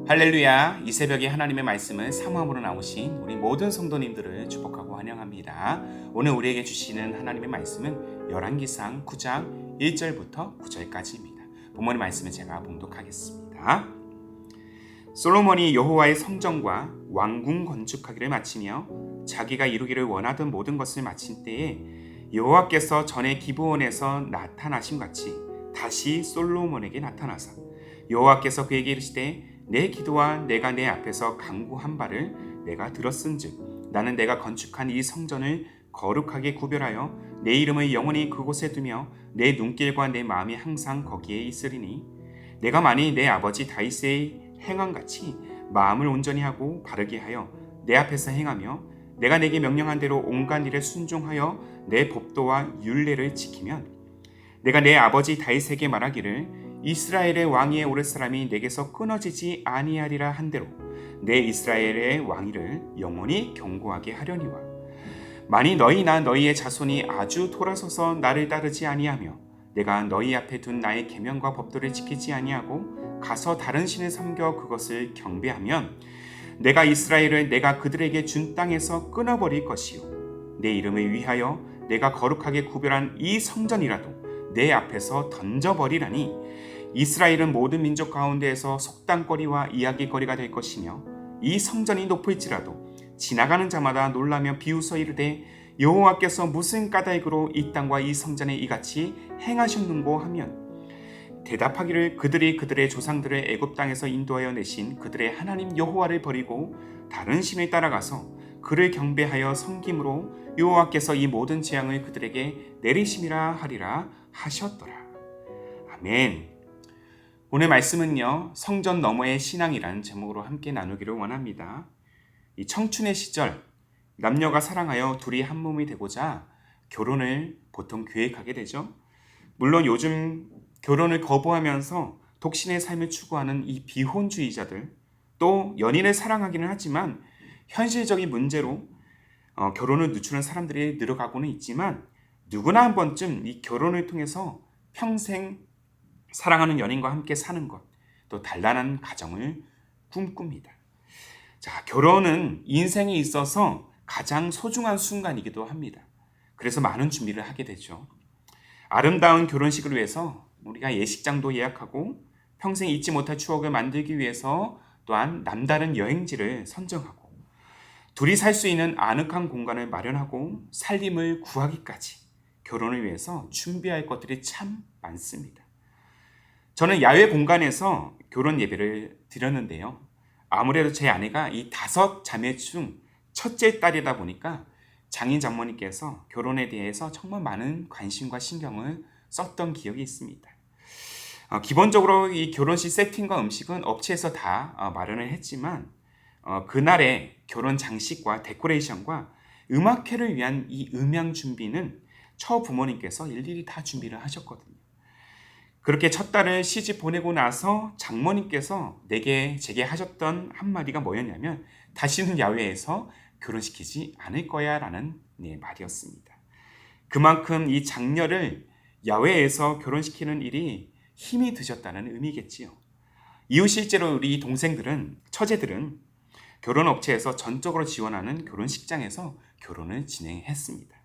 할렐루야. 이 새벽에 하나님의 말씀을 사모함으로 나오신 우리 모든 성도님들을 축복하고 환영합니다. 오늘 우리에게 주시는 하나님의 말씀은 열왕기상 9장 1절부터 9절까지입니다. 본문의 말씀을 제가 봉독하겠습니다. 솔로몬이 여호와의 성전과 왕궁 건축하기를 마치며 자기가 이루기를 원하던 모든 것을 마친 때에 여호와께서 전에 기브온에서 나타나신 같이 다시 솔로몬에게 나타나사 여호와께서 그에게 이르시되 내 기도와 내가 내 앞에서 간구한 바를 내가 들었은즉 나는 내가 건축한 이 성전을 거룩하게 구별하여 내 이름을 영원히 그곳에 두며 내 눈길과 내 마음이 항상 거기에 있으리니 내가 만일 내 아버지 다윗의 행함같이 마음을 온전히 하고 바르게 하여 내 앞에서 행하며 내가 내게 명령한 대로 온갖 일에 순종하여 내 법도와 율례를 지키면 내가 내 아버지 다윗에게 말하기를 이스라엘의 왕위에 오를 사람이 내게서 끊어지지 아니하리라 한대로 내 이스라엘의 왕위를 영원히 견고하게 하려니와 만일 너희나 너희의 자손이 아주 돌아서서 나를 따르지 아니하며 내가 너희 앞에 둔 나의 계명과 법도를 지키지 아니하고 가서 다른 신을 섬겨 그것을 경배하면 내가 이스라엘을 내가 그들에게 준 땅에서 끊어버릴 것이요 내 이름을 위하여 내가 거룩하게 구별한 이 성전이라도 내 앞에서 던져버리라니 이스라엘은 모든 민족 가운데에서 속담거리와 이야기거리가 될 것이며 이 성전이 높을지라도 지나가는 자마다 놀라며 비웃어 이르되 여호와께서 무슨 까닭으로 이 땅과 이 성전에 이같이 행하셨는고 하면 대답하기를 그들이 그들의 조상들을 애굽 땅에서 인도하여 내신 그들의 하나님 여호와를 버리고 다른 신을 따라가서 그를 경배하여 섬김으로 여호와께서 이 모든 재앙을 그들에게 내리심이라 하리라 하셨더라. 아멘. 오늘 말씀은요, 성전 너머의 신앙이라는 제목으로 함께 나누기를 원합니다. 이 청춘의 시절, 남녀가 사랑하여 둘이 한 몸이 되고자 결혼을 보통 계획하게 되죠. 물론 요즘 결혼을 거부하면서 독신의 삶을 추구하는 이 비혼주의자들, 또 연인을 사랑하기는 하지만 현실적인 문제로 결혼을 늦추는 사람들이 늘어가고는 있지만 누구나 한 번쯤 이 결혼을 통해서 평생 사랑하는 연인과 함께 사는 것, 또 단란한 가정을 꿈꿉니다. 자, 결혼은 인생에 있어서 가장 소중한 순간이기도 합니다. 그래서 많은 준비를 하게 되죠. 아름다운 결혼식을 위해서 우리가 예식장도 예약하고 평생 잊지 못할 추억을 만들기 위해서 또한 남다른 여행지를 선정하고 둘이 살 수 있는 아늑한 공간을 마련하고 살림을 구하기까지 결혼을 위해서 준비할 것들이 참 많습니다. 저는 야외 공간에서 결혼 예배를 드렸는데요. 아무래도 제 아내가 이 5 자매 중 첫째 딸이다 보니까 장인 장모님께서 결혼에 대해서 정말 많은 관심과 신경을 썼던 기억이 있습니다. 기본적으로 이 결혼식 세팅과 음식은 업체에서 다 마련을 했지만 그날의 결혼 장식과 데코레이션과 음악회를 위한 이 음향 준비는 처부모님께서 일일이 다 준비를 하셨거든요. 그렇게 첫 딸을 시집 보내고 나서 장모님께서 제게 하셨던 한마디가 뭐였냐면 다시는 야외에서 결혼시키지 않을 거야 라는 말이었습니다. 그만큼 이 장녀를 야외에서 결혼시키는 일이 힘이 드셨다는 의미겠지요. 이후 실제로 우리 동생들은, 처제들은 결혼업체에서 전적으로 지원하는 결혼식장에서 결혼을 진행했습니다.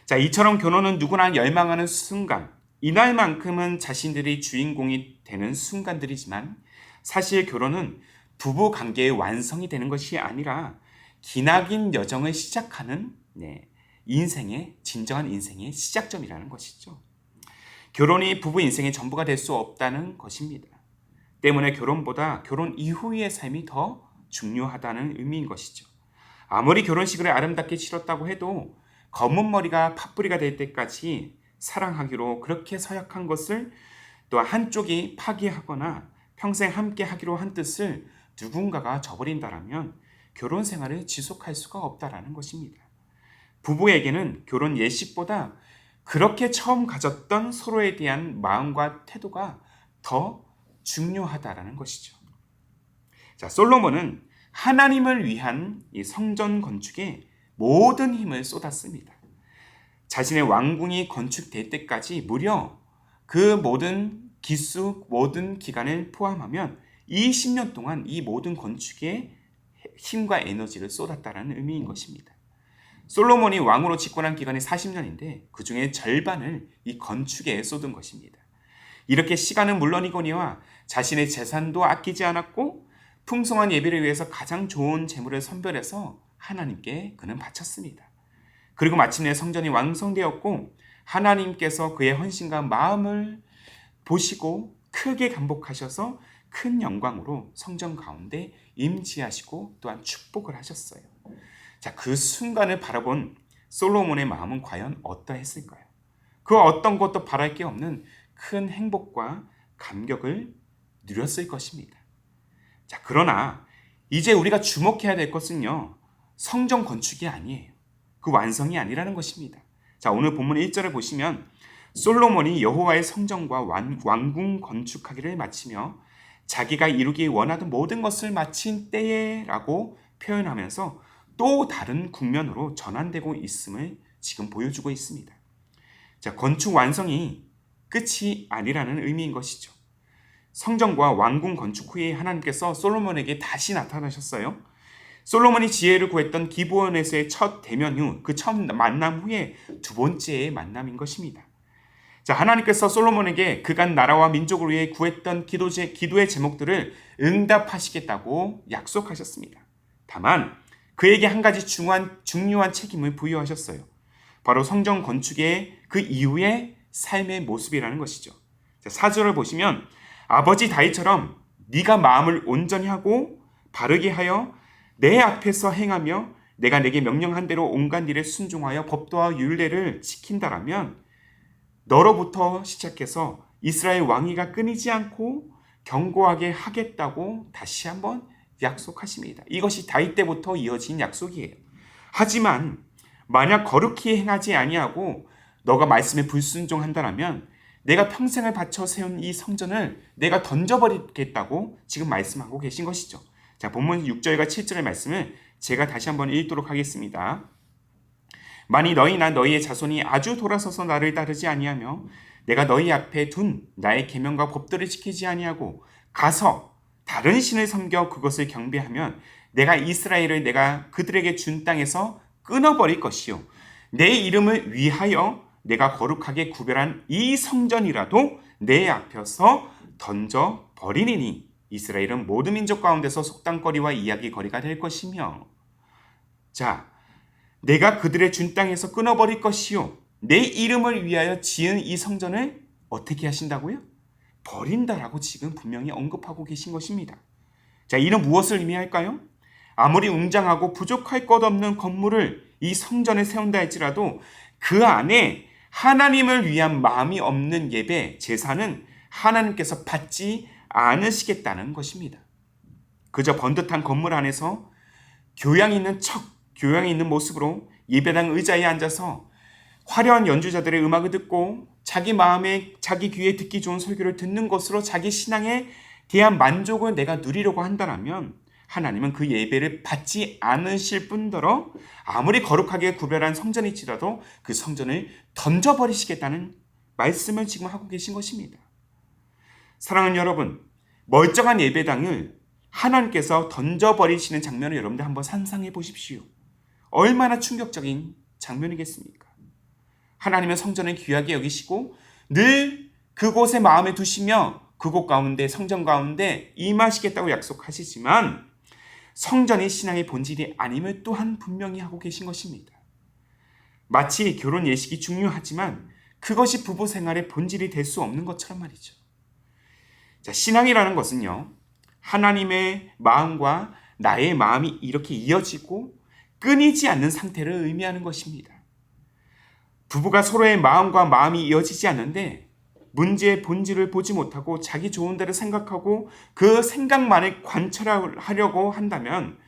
자, 이처럼 결혼은 누구나 열망하는 순간, 이날만큼은 자신들이 주인공이 되는 순간들이지만 사실 결혼은 부부 관계의 완성이 되는 것이 아니라 기나긴 여정을 시작하는 진정한 인생의 시작점이라는 것이죠. 결혼이 부부 인생의 전부가 될 수 없다는 것입니다. 때문에 결혼보다 결혼 이후의 삶이 더 중요하다는 의미인 것이죠. 아무리 결혼식을 아름답게 치렀다고 해도 검은 머리가 팥뿌리가 될 때까지 사랑하기로 그렇게 서약한 것을 또 한쪽이 파기하거나 평생 함께 하기로 한 뜻을 누군가가 저버린다라면 결혼 생활을 지속할 수가 없다라는 것입니다. 부부에게는 결혼 예식보다 그렇게 처음 가졌던 서로에 대한 마음과 태도가 더 중요하다라는 것이죠. 자, 솔로몬은 하나님을 위한 이 성전 건축에 모든 힘을 쏟았습니다. 자신의 왕궁이 건축될 때까지 무려 그 모든 기간을 포함하면 20년 동안 이 모든 건축에 힘과 에너지를 쏟았다는 의미인 것입니다. 솔로몬이 왕으로 집권한 기간이 40년인데 그 중에 절반을 이 건축에 쏟은 것입니다. 이렇게 시간은 물론이거니와 자신의 재산도 아끼지 않았고 풍성한 예배를 위해서 가장 좋은 제물을 선별해서 하나님께 그는 바쳤습니다. 그리고 마침내 성전이 완성되었고 하나님께서 그의 헌신과 마음을 보시고 크게 감복하셔서 큰 영광으로 성전 가운데 임재하시고 또한 축복을 하셨어요. 자, 그 순간을 바라본 솔로몬의 마음은 과연 어떠했을까요? 그 어떤 것도 바랄 게 없는 큰 행복과 감격을 누렸을 것입니다. 자, 그러나 이제 우리가 주목해야 될 것은요, 성전 건축이 아니에요. 그 완성이 아니라는 것입니다. 자, 오늘 본문 1절을 보시면 솔로몬이 여호와의 성전과 왕궁 건축하기를 마치며 자기가 이루기 원하던 모든 것을 마친 때에 라고 표현하면서 또 다른 국면으로 전환되고 있음을 지금 보여주고 있습니다. 자, 건축 완성이 끝이 아니라는 의미인 것이죠. 성전과 왕궁 건축 후에 하나님께서 솔로몬에게 다시 나타나셨어요. 솔로몬이 지혜를 구했던 기브온에서의 첫 대면 후, 그 첫 만남 후에 두 번째의 만남인 것입니다. 자, 하나님께서 솔로몬에게 그간 나라와 민족을 위해 구했던 기도의 제목들을 응답하시겠다고 약속하셨습니다. 다만 그에게 한 가지 중요한 책임을 부여하셨어요. 바로 성전 건축의 그 이후의 삶의 모습이라는 것이죠. 자, 4절을 보시면 아버지 다윗처럼 네가 마음을 온전히 하고 바르게 하여 내 앞에서 행하며 내가 내게 명령한 대로 온갖 일에 순종하여 법도와 율례를 지킨다라면 너로부터 시작해서 이스라엘 왕위가 끊이지 않고 견고하게 하겠다고 다시 한번 약속하십니다. 이것이 다윗 때부터 이어진 약속이에요. 하지만 만약 거룩히 행하지 아니하고 너가 말씀에 불순종한다면 내가 평생을 바쳐 세운 이 성전을 내가 던져버리겠다고 지금 말씀하고 계신 것이죠. 자, 본문 6절과 7절의 말씀을 제가 다시 한번 읽도록 하겠습니다. 만일 너희나 너희의 자손이 아주 돌아서서 나를 따르지 아니하며 내가 너희 앞에 둔 나의 계명과 법도를 지키지 아니하고 가서 다른 신을 섬겨 그것을 경배하면 내가 이스라엘을 내가 그들에게 준 땅에서 끊어버릴 것이요 내 이름을 위하여 내가 거룩하게 구별한 이 성전이라도 내 앞에서 던져버리리니 이스라엘은 모든 민족 가운데서 속담거리와 이야기거리가 될 것이며 자, 내가 그들의 준 땅에서 끊어버릴 것이요 내 이름을 위하여 지은 이 성전을 어떻게 하신다고요? 버린다라고 지금 분명히 언급하고 계신 것입니다. 자, 이는 무엇을 의미할까요? 아무리 웅장하고 부족할 것 없는 건물을 이 성전에 세운다 할지라도 그 안에 하나님을 위한 마음이 없는 예배, 제사는 하나님께서 받지 않으시겠다는 것입니다. 그저 번듯한 건물 안에서 교양 있는 모습으로 예배당 의자에 앉아서 화려한 연주자들의 음악을 듣고 자기 마음에 자기 귀에 듣기 좋은 설교를 듣는 것으로 자기 신앙에 대한 만족을 내가 누리려고 한다면 하나님은 그 예배를 받지 않으실 뿐더러 아무리 거룩하게 구별한 성전일지라도 그 성전을 던져버리시겠다는 말씀을 지금 하고 계신 것입니다. 사랑하는 여러분, 멀쩡한 예배당을 하나님께서 던져버리시는 장면을 여러분들 한번 상상해 보십시오. 얼마나 충격적인 장면이겠습니까? 하나님은 성전을 귀하게 여기시고 늘 그곳에 마음에 두시며 그곳 가운데 성전 가운데 임하시겠다고 약속하시지만 성전이 신앙의 본질이 아님을 또한 분명히 하고 계신 것입니다. 마치 결혼 예식이 중요하지만 그것이 부부 생활의 본질이 될 수 없는 것처럼 말이죠. 자, 신앙이라는 것은요, 하나님의 마음과 나의 마음이 이렇게 이어지고 끊이지 않는 상태를 의미하는 것입니다. 부부가 서로의 마음과 마음이 이어지지 않는데 문제의 본질을 보지 못하고 자기 좋은 대로 생각하고 그 생각만을 관철하려고 한다면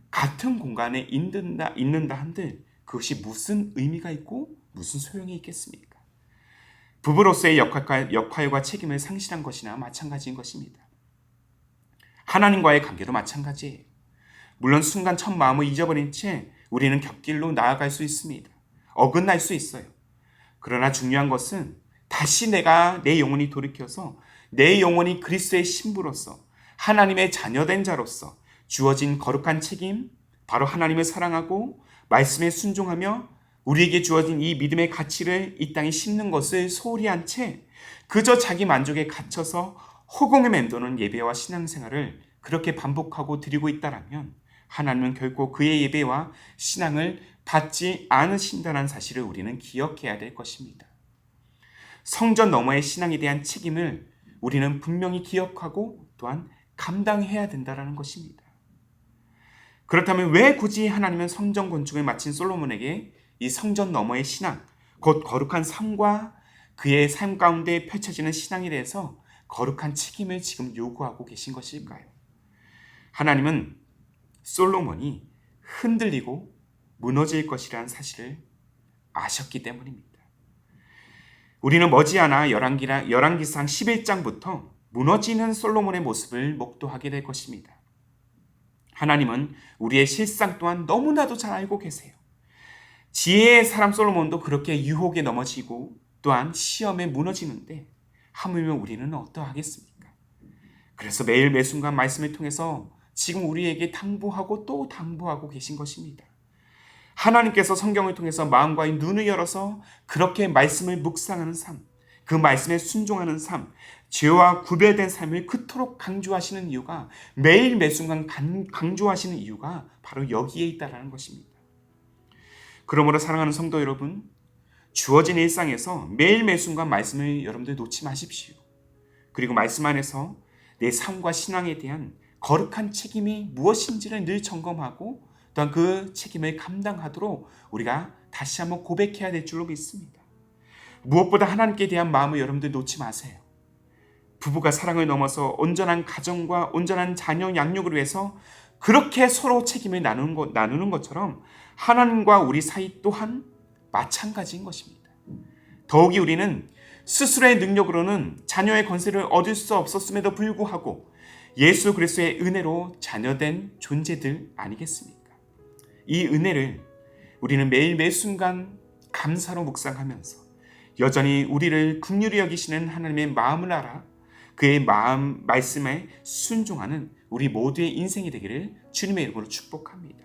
같은 공간에 있는다 한들 그것이 무슨 의미가 있고 무슨 소용이 있겠습니까? 부부로서의 역할과 책임을 상실한 것이나 마찬가지인 것입니다. 하나님과의 관계도 마찬가지예요. 물론 순간 첫 마음을 잊어버린 채 우리는 곁길로 나아갈 수 있습니다. 어긋날 수 있어요. 그러나 중요한 것은 다시 내 영혼이 돌이켜서 내 영혼이 그리스도의 신부로서 하나님의 자녀된 자로서 주어진 거룩한 책임, 바로 하나님을 사랑하고 말씀에 순종하며 우리에게 주어진 이 믿음의 가치를 이 땅에 심는 것을 소홀히 한 채 그저 자기 만족에 갇혀서 허공에 맴도는 예배와 신앙생활을 그렇게 반복하고 드리고 있다라면 하나님은 결코 그의 예배와 신앙을 받지 않으신다는 사실을 우리는 기억해야 될 것입니다. 성전 너머의 신앙에 대한 책임을 우리는 분명히 기억하고 또한 감당해야 된다는 것입니다. 그렇다면 왜 굳이 하나님은 성전 건축을 마친 솔로몬에게 이 성전 너머의 신앙, 곧 거룩한 삶과 그의 삶 가운데 펼쳐지는 신앙에 대해서 거룩한 책임을 지금 요구하고 계신 것일까요? 하나님은 솔로몬이 흔들리고 무너질 것이라는 사실을 아셨기 때문입니다. 우리는 머지않아 열왕기상 11장부터 무너지는 솔로몬의 모습을 목도하게 될 것입니다. 하나님은 우리의 실상 또한 너무나도 잘 알고 계세요. 지혜의 사람 솔로몬도 그렇게 유혹에 넘어지고 또한 시험에 무너지는데 하물며 우리는 어떠하겠습니까? 그래서 매일 매순간 말씀을 통해서 지금 우리에게 당부하고 또 당부하고 계신 것입니다. 하나님께서 성경을 통해서 마음과 눈을 열어서 그렇게 말씀을 묵상하는 삶, 그 말씀에 순종하는 삶, 죄와 구별된 삶을 그토록 강조하시는 이유가 매일 매순간 강조하시는 이유가 바로 여기에 있다는 것입니다. 그러므로 사랑하는 성도 여러분, 주어진 일상에서 매일 매순간 말씀을 여러분들 놓지 마십시오. 그리고 말씀 안에서 내 삶과 신앙에 대한 거룩한 책임이 무엇인지를 늘 점검하고 또한 그 책임을 감당하도록 우리가 다시 한번 고백해야 될 줄로 믿습니다. 무엇보다 하나님께 대한 마음을 여러분들 놓지 마세요. 부부가 사랑을 넘어서 온전한 가정과 온전한 자녀 양육을 위해서 그렇게 서로 책임을 나누는 것처럼 하나님과 우리 사이 또한 마찬가지인 것입니다. 더욱이 우리는 스스로의 능력으로는 자녀의 권세를 얻을 수 없었음에도 불구하고 예수 그리스도의 은혜로 자녀된 존재들 아니겠습니까? 이 은혜를 우리는 매일 매순간 감사로 묵상하면서 여전히 우리를 긍휼히 여기시는 하나님의 마음을 알아 그의 말씀에 순종하는 우리 모두의 인생이 되기를 주님의 이름으로 축복합니다.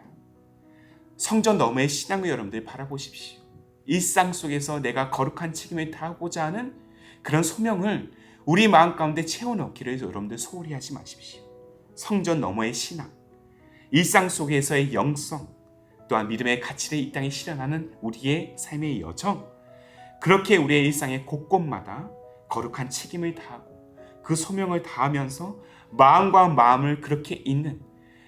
성전 너머의 신앙을 여러분들 바라보십시오. 일상 속에서 내가 거룩한 책임을 다하고자 하는 그런 소명을 우리 마음 가운데 채워넣기를 여러분들 소홀히 하지 마십시오. 성전 너머의 신앙, 일상 속에서의 영성, 또한 믿음의 가치를 이 땅에 실현하는 우리의 삶의 여정, 그렇게 우리의 일상의 곳곳마다 거룩한 책임을 다하고 그 소명을 다하면서 마음과 마음을 그렇게 잇는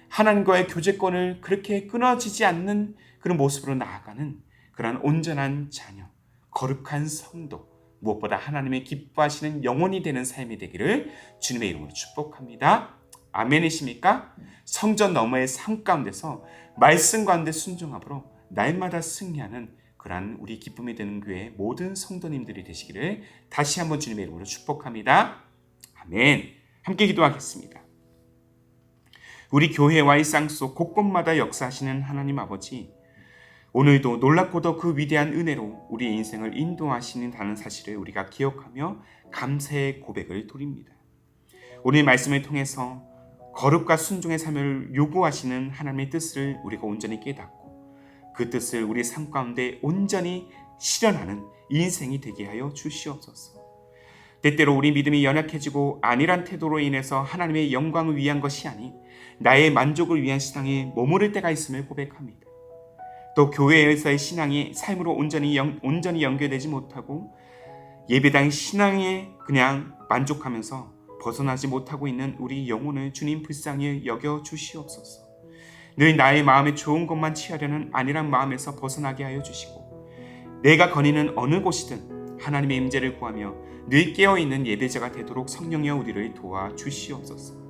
하나님과의 교제권을 그렇게 끊어지지 않는 그런 모습으로 나아가는 그런 온전한 자녀, 거룩한 성도, 무엇보다 하나님의 기뻐하시는 영혼이 되는 삶이 되기를 주님의 이름으로 축복합니다. 아멘이십니까? 성전 너머의 삶 가운데서 말씀 가운데 순종함으로 날마다 승리하는 그러한 우리 기쁨이 되는 교회 모든 성도님들이 되시기를 다시 한번 주님의 이름으로 축복합니다. 아멘. 함께 기도하겠습니다. 우리 교회와 일상 속 곳곳마다 역사하시는 하나님 아버지, 오늘도 놀랍고도 그 위대한 은혜로 우리의 인생을 인도하시는다는 사실을 우리가 기억하며 감사의 고백을 드립니다. 오늘 말씀을 통해서 거룩과 순종의 삶을 요구하시는 하나님의 뜻을 우리가 온전히 깨닫고 그 뜻을 우리 삶 가운데 온전히 실현하는 인생이 되게 하여 주시옵소서. 때때로 우리 믿음이 연약해지고 안일한 태도로 인해서 하나님의 영광을 위한 것이 아닌 나의 만족을 위한 신앙에 머무를 때가 있음을 고백합니다. 또 교회에서의 신앙이 삶으로 온전히 연결되지 못하고 예배당 신앙에 그냥 만족하면서 벗어나지 못하고 있는 우리 영혼을 주님 불쌍히 여겨 주시옵소서. 늘 나의 마음에 좋은 것만 취하려는 안일한 마음에서 벗어나게 하여 주시고 내가 거니는 어느 곳이든 하나님의 임재를 구하며 늘 깨어있는 예배자가 되도록 성령이여 우리를 도와주시옵소서.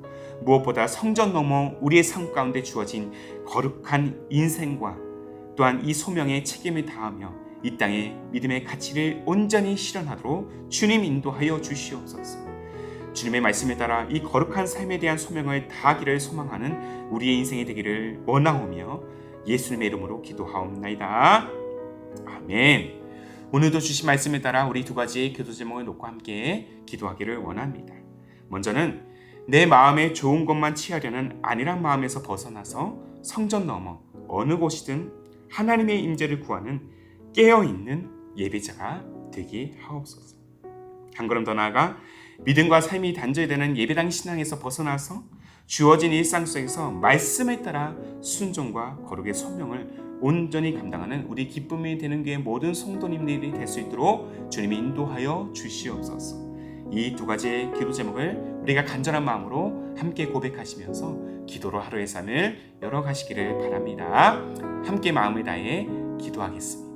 무엇보다 성전 넘어 우리의 삶 가운데 주어진 거룩한 인생과 또한 이 소명의 책임을 다하며 이 땅의 믿음의 가치를 온전히 실현하도록 주님 인도하여 주시옵소서. 주님의 말씀에 따라 이 거룩한 삶에 대한 소명을 다하기를 소망하는 우리의 인생이 되기를 원하오며 예수님의 이름으로 기도하옵나이다. 아멘. 오늘도 주신 말씀에 따라 우리 두 가지의 기도 제목을 놓고 함께 기도하기를 원합니다. 먼저는 내 마음에 좋은 것만 취하려는 안일한 마음에서 벗어나서 성전 너머 어느 곳이든 하나님의 임재를 구하는 깨어있는 예배자가 되게 하옵소서. 한 걸음 더 나아가 믿음과 삶이 단절되는 예배당 신앙에서 벗어나서 주어진 일상 속에서 말씀에 따라 순종과 거룩의 소명을 온전히 감당하는 우리 기쁨이 되는 교회 모든 성도님들이 될 수 있도록 주님이 인도하여 주시옵소서. 이 두 가지의 기도 제목을 우리가 간절한 마음으로 함께 고백하시면서 기도로 하루의 삶을 열어가시기를 바랍니다. 함께 마음을 다해 기도하겠습니다.